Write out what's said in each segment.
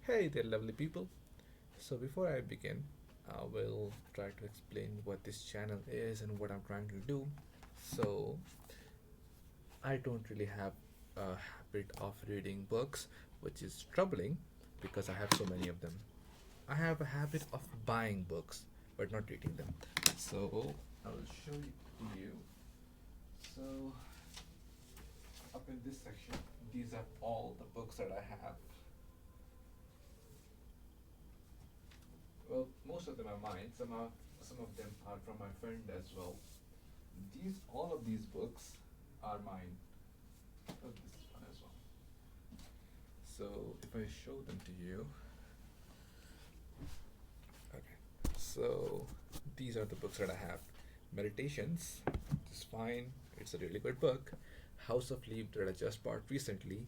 Hey there, lovely people. So, before I begin, I will try to explain what this channel is and what I'm trying to do. So, I don't really have a habit of reading books, which is troubling because I have so many of them. I have a habit of buying books but not reading them. So, I will show you. So, up in this section, these are all the books that I have. Well, most of them are mine. Some of them are from my friend as well. All of these books are mine. Oh, this one as well. So if I show them to you, okay. So these are the books that I have. Meditations is fine. It's a really good book. House of Leaf that I just bought recently.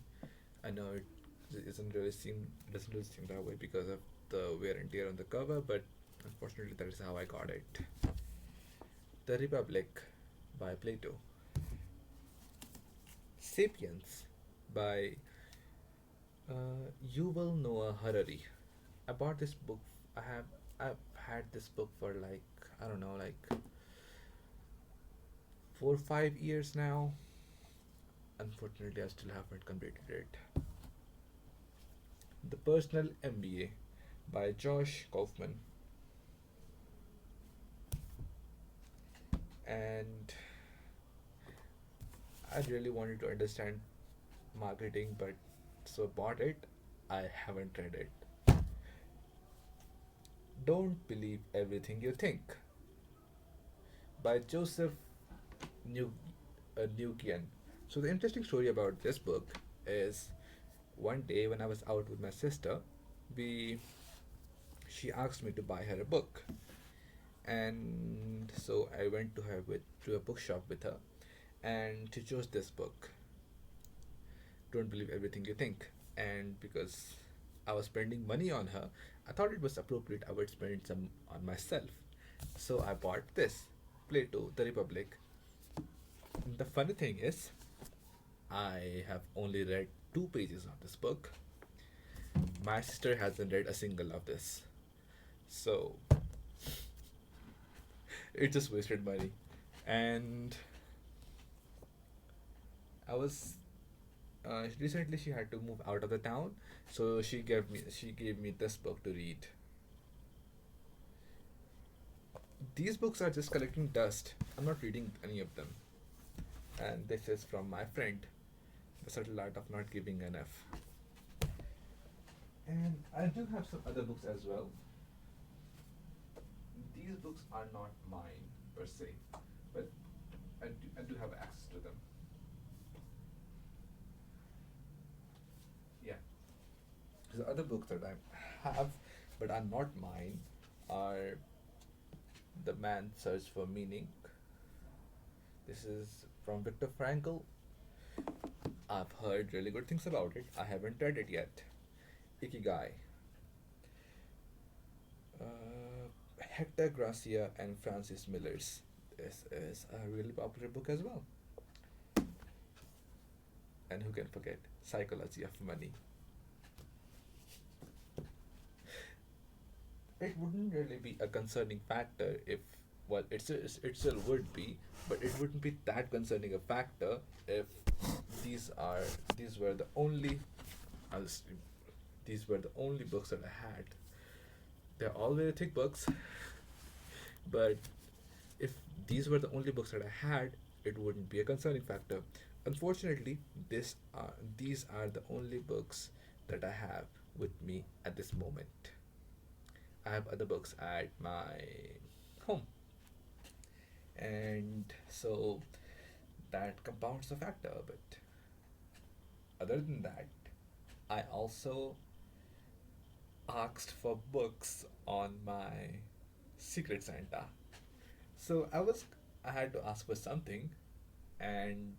I know it doesn't really seem that way because of the wear and tear on the cover, but unfortunately that is how I got it. The Republic by Plato. Sapiens by Yuval Noah Harari. I bought this book. I have I've had this book for like I don't know, like 4 or 5 years now. Unfortunately, I still haven't completed it. The Personal MBA by Josh Kaufman. And I really wanted to understand marketing, but so bought it. I haven't read it. Don't Believe Everything You Think by Joseph New Nukian. So the interesting story about this book is one day when I was out with my sister, we she asked me to buy her a book, and so I went to a bookshop with her, and she chose this book, Don't Believe Everything You Think, and because I was spending money on her, I thought it was appropriate I would spend some on myself. So I bought this, Plato, The Republic. The funny thing is, I have only read 2 pages of this book. My sister hasn't read a single of this. So it just wasted money. And I was recently she had to move out of the town, so she gave me this book to read. These books are just collecting dust. I'm not reading any of them. And this is from my friend, The Subtle Art of Not Giving Enough. And I do have some other books as well. These books are not mine per se, but I do have access to them. Yeah. The other books that I have but are not mine are The Man's Search for Meaning. This is from Viktor Frankl. I've heard really good things about it. I haven't read it yet. Ikigai. Hector Gracia and Francis Miller's. This is a really popular book as well. And who can forget Psychology of Money? It wouldn't really be a concerning factor if, well, it still would be, but it wouldn't be that concerning a factor if these are these were the only I'll just, these were the only books that I had. They're all very thick books, but if these were the only books that I had, it wouldn't be a concerning factor. Unfortunately, these are the only books that I have with me at this moment. I have other books at my home, and so that compounds the factor a bit. Other than that, I also asked for books on my Secret Santa. So I had to ask for something, and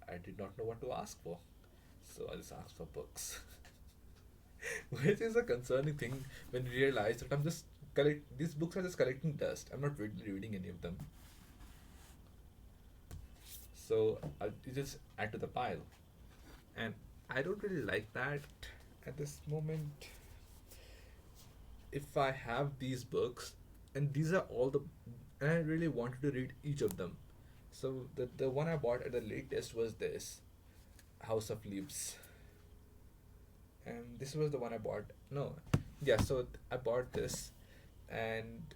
I did not know what to ask for. So I just asked for books, which is a concerning thing when you realize that these books are just collecting dust. I'm not really reading any of them. So I'll just add to the pile, and I don't really like that at this moment. if I have these books, and these are all the, and I really wanted to read each of them. So the one I bought at the latest was this House of Leaves, and this was the one I bought. No, yeah. So I bought this, and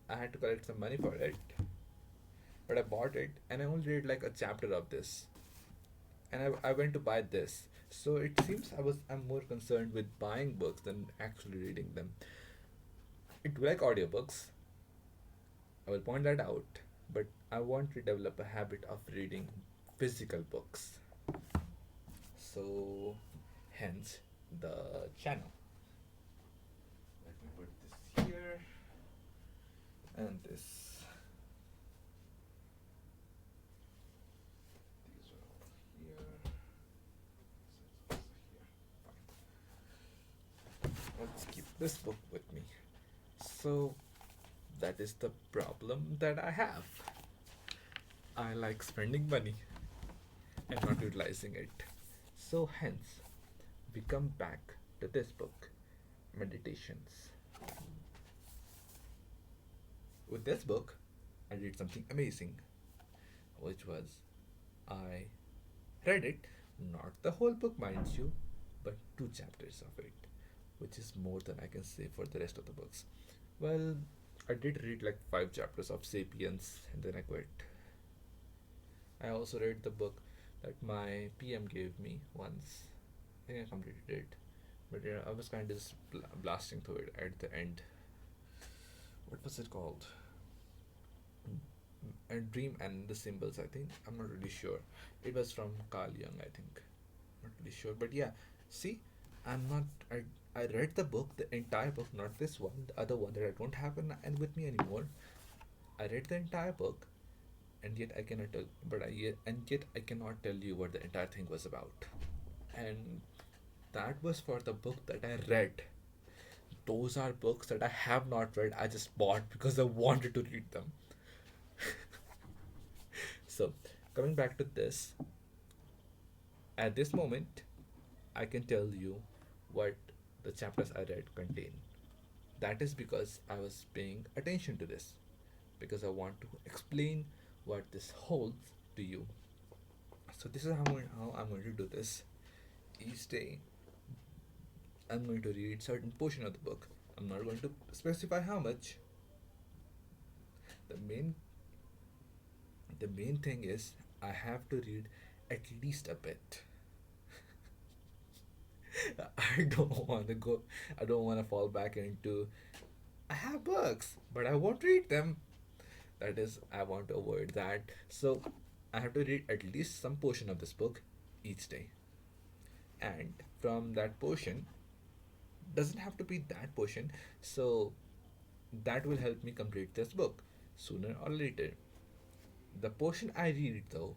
I had to collect some money for it, but I bought it, and I only read like a chapter of this, and I went to buy this. So it seems I'm more concerned with buying books than actually reading them. I do like audiobooks. I will point that out, but I want to develop a habit of reading physical books. So, hence the channel. Let me put this here and this. These are over here. This is also here. Fine. Let's keep this book with me. So, that is the problem that I have. I like spending money and not utilizing it. So, hence, we come back to this book, Meditations. With this book, I did something amazing, which was I read it, not the whole book, mind you, but two chapters of it, which is more than I can say for the rest of the books. Well, I did read like 5 chapters of Sapiens and then I quit. I also read the book that my PM gave me once. I think I completed it, but yeah, I was kind of just blasting through it at the end. What was it called? A Dream and the Symbols, I think. I'm not really sure. It was from Carl Jung, I think. Not really sure, but yeah. See, I'm not. I read the book, the entire book, not this one, the other one that I don't have and with me anymore. I read the entire book, and yet I cannot tell. And yet I cannot tell you what the entire thing was about. And that was for the book that I read. Those are books that I have not read. I just bought because I wanted to read them. So, coming back to this, at this moment, I can tell you what the chapters I read contain. That is because I was paying attention to this, because I want to explain what this holds to you. So, this is how I'm going to do this. Each day, I'm going to read certain portion of the book. I'm not going to specify how much. The main the main thing is I have to read at least a bit. I don't want to go. I don't want to fall back into. I have books, but I won't read them. That is, I want to avoid that. So, I have to read at least some portion of this book each day, and from that portion, doesn't have to be that portion. So, that will help me complete this book sooner or later. The portion I read, though,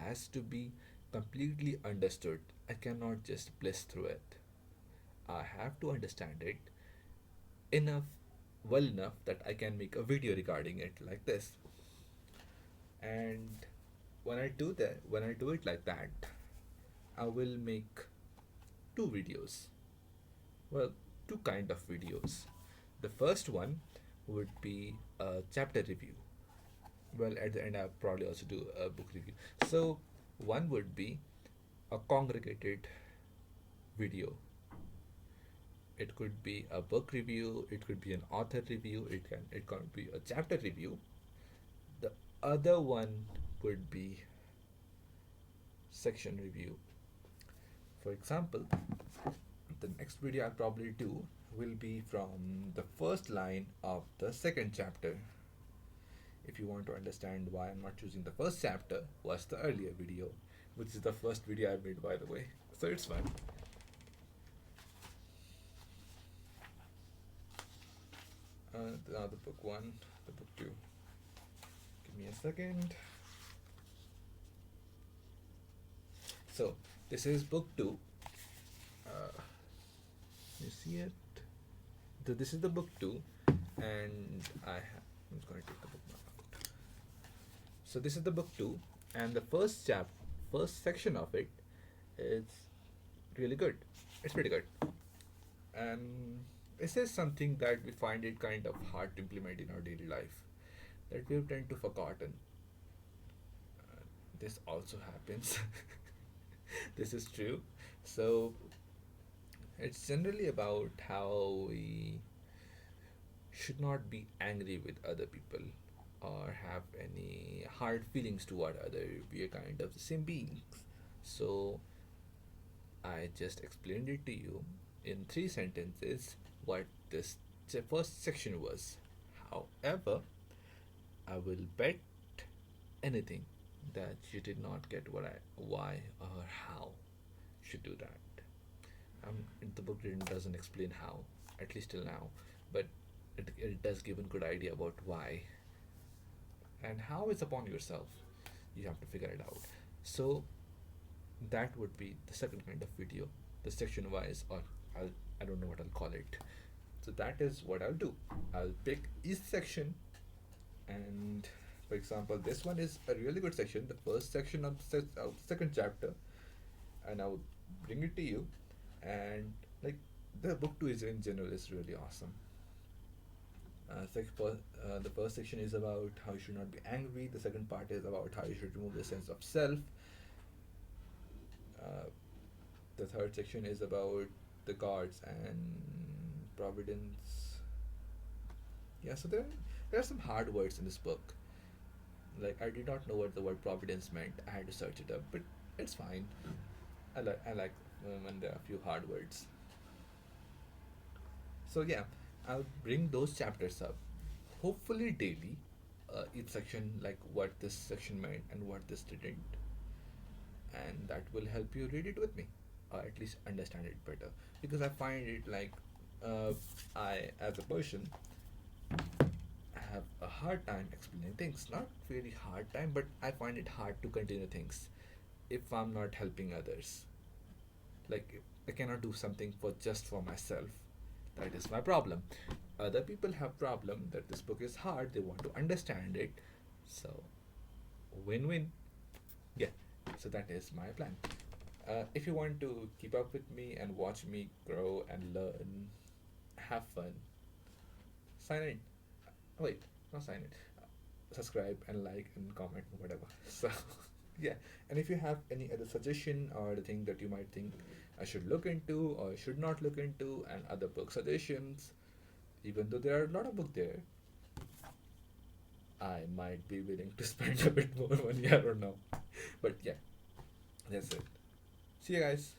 has to be completely understood. I cannot just bliss through it. I have to understand it enough, well enough that I can make a video regarding it like this. And when I do it like that, I will make 2 videos. Well, 2 kind of videos. The first one would be a chapter review. Well, at the end, I'll probably also do a book review. So, one would be a congregated video. It could be a book review, it could be an author review, it can be a chapter review. The other one would be section review. For example, the next video I'll probably do will be from the first line of the second chapter. If you want to understand why I'm not choosing the first chapter, watch the earlier video, which is the first video I made, by the way. So it's fun. The book 1, the book 2. Give me a second. So, this is book 2. You see it? This is the book 2, and I'm just going to take the book out. So, this is the book 2, and the first section of it is really good. It's pretty good. And This is something that we find it kind of hard to implement in our daily life, that we tend to forgotten. This also happens. This is true. So it's generally about how we should not be angry with other people or have any hard feelings toward other. We are kind of the same beings. So I just explained it to you in 3 sentences what this first section was. However, I will bet anything that you did not get why or how you should do that. The book doesn't explain how, at least till now, but it does give a good idea about why, and how is upon yourself. You have to figure it out. So that would be the second kind of video, the section wise, or I don't know what I'll call it. So that is what I'll do. I'll pick each section, and for example, this one is a really good section, the first section of the second chapter, and I will bring it to you. And like, the book two is in general is really awesome. The first section is about how you should not be angry. The second part is about how you should remove the sense of self. Uh, the third section is about the gods and providence. Yeah, so there are some hard words in this book. Like, I did not know what the word providence meant. I had to search it up, but it's fine. I like when there are a few hard words. So yeah, I'll bring those chapters up, hopefully daily. Each section, like what this section meant and what this didn't, and that will help you read it with me, or at least understand it better. Because I find it like, I, as a person, have a hard time explaining things. Not very hard time, but I find it hard to continue things if I'm not helping others. Like, if I cannot do something for myself. That is my problem. Other people have problem that this book is hard. They want to understand it. So win-win. Yeah. So that is my plan. If you want to keep up with me and watch me grow and learn, have fun, sign in. Wait, not sign in. Subscribe and like and comment and whatever. So yeah. And if you have any other suggestion or the thing that you might think I should look into or should not look into, and other book suggestions, even though there are a lot of books there, I might be willing to spend a bit more money. I don't know. But yeah, that's it. See you guys.